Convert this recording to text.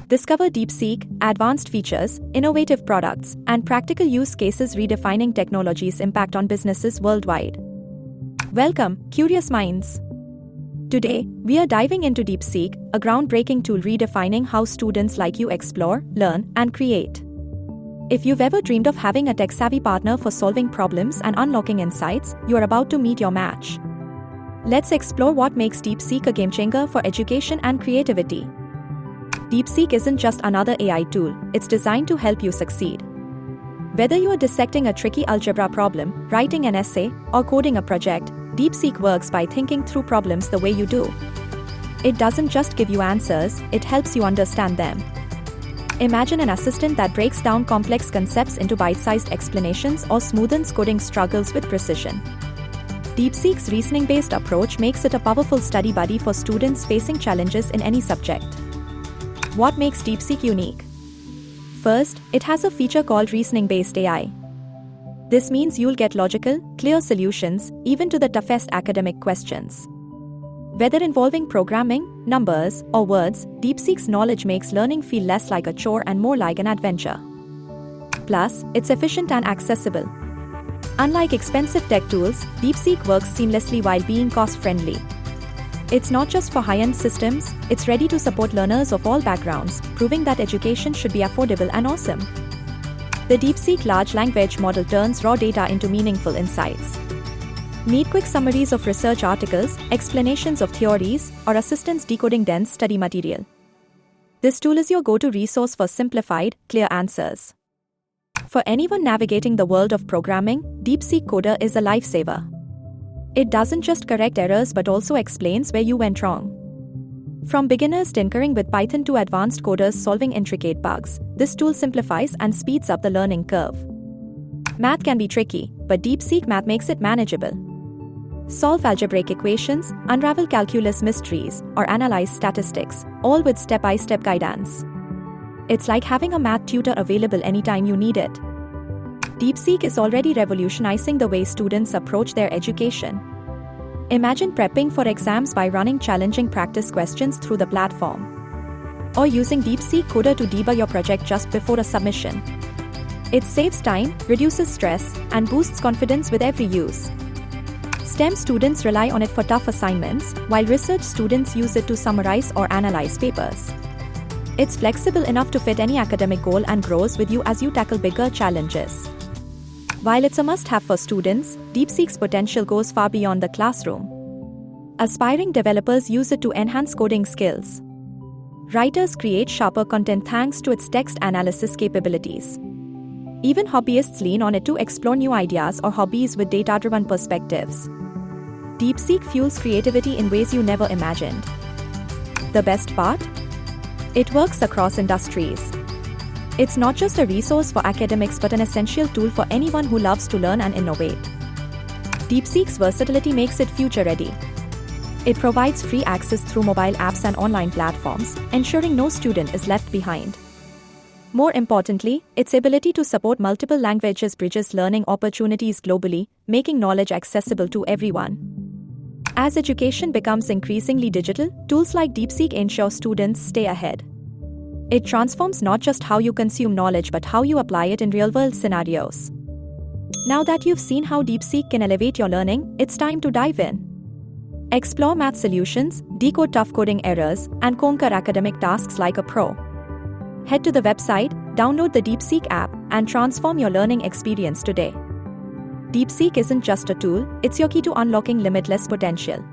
Discover DeepSeek, advanced features, innovative products, and practical use cases redefining technology's impact on businesses worldwide. Welcome, curious minds. Today, we are diving into DeepSeek, a groundbreaking tool redefining how students like you explore, learn, and create. If you've ever dreamed of having a tech-savvy partner for solving problems and unlocking insights, you're about to meet your match. Let's explore what makes DeepSeek a game-changer for education and creativity. DeepSeek isn't just another AI tool, it's designed to help you succeed. Whether you are dissecting a tricky algebra problem, writing an essay, or coding a project, DeepSeek works by thinking through problems the way you do. It doesn't just give you answers, it helps you understand them. Imagine an assistant that breaks down complex concepts into bite-sized explanations or smoothens coding struggles with precision. DeepSeek's reasoning-based approach makes it a powerful study buddy for students facing challenges in any subject. What makes DeepSeek unique? First, it has a feature called reasoning-based AI. This means you'll get logical, clear solutions, even to the toughest academic questions. Whether involving programming, numbers, or words, DeepSeek's knowledge makes learning feel less like a chore and more like an adventure. Plus, it's efficient and accessible. Unlike expensive tech tools, DeepSeek works seamlessly while being cost-friendly. It's not just for high-end systems, it's ready to support learners of all backgrounds, proving that education should be affordable and awesome. The DeepSeek large language model turns raw data into meaningful insights. Meet quick summaries of research articles, explanations of theories, or assistance decoding dense study material. This tool is your go-to resource for simplified, clear answers. For anyone navigating the world of programming, DeepSeek Coder is a lifesaver. It doesn't just correct errors but also explains where you went wrong. From beginners tinkering with Python to advanced coders solving intricate bugs, this tool simplifies and speeds up the learning curve. Math can be tricky, but DeepSeek Math makes it manageable. Solve algebraic equations, unravel calculus mysteries, or analyze statistics, all with step-by-step guidance. It's like having a math tutor available anytime you need it. DeepSeek is already revolutionizing the way students approach their education. Imagine prepping for exams by running challenging practice questions through the platform. Or using DeepSeek Coder to debug your project just before a submission. It saves time, reduces stress, and boosts confidence with every use. STEM students rely on it for tough assignments, while research students use it to summarize or analyze papers. It's flexible enough to fit any academic goal and grows with you as you tackle bigger challenges. While it's a must-have for students, DeepSeek's potential goes far beyond the classroom. Aspiring developers use it to enhance coding skills. Writers create sharper content thanks to its text analysis capabilities. Even hobbyists lean on it to explore new ideas or hobbies with data-driven perspectives. DeepSeek fuels creativity in ways you never imagined. The best part? It works across industries. It's not just a resource for academics but an essential tool for anyone who loves to learn and innovate. DeepSeek's versatility makes it future-ready. It provides free access through mobile apps and online platforms, ensuring no student is left behind. More importantly, its ability to support multiple languages bridges learning opportunities globally, making knowledge accessible to everyone. As education becomes increasingly digital, tools like DeepSeek ensure students stay ahead. It transforms not just how you consume knowledge but how you apply it in real-world scenarios. Now that you've seen how DeepSeek can elevate your learning, it's time to dive in. Explore math solutions, decode tough coding errors, and conquer academic tasks like a pro. Head to the website, download the DeepSeek app, and transform your learning experience today. DeepSeek isn't just a tool, it's your key to unlocking limitless potential.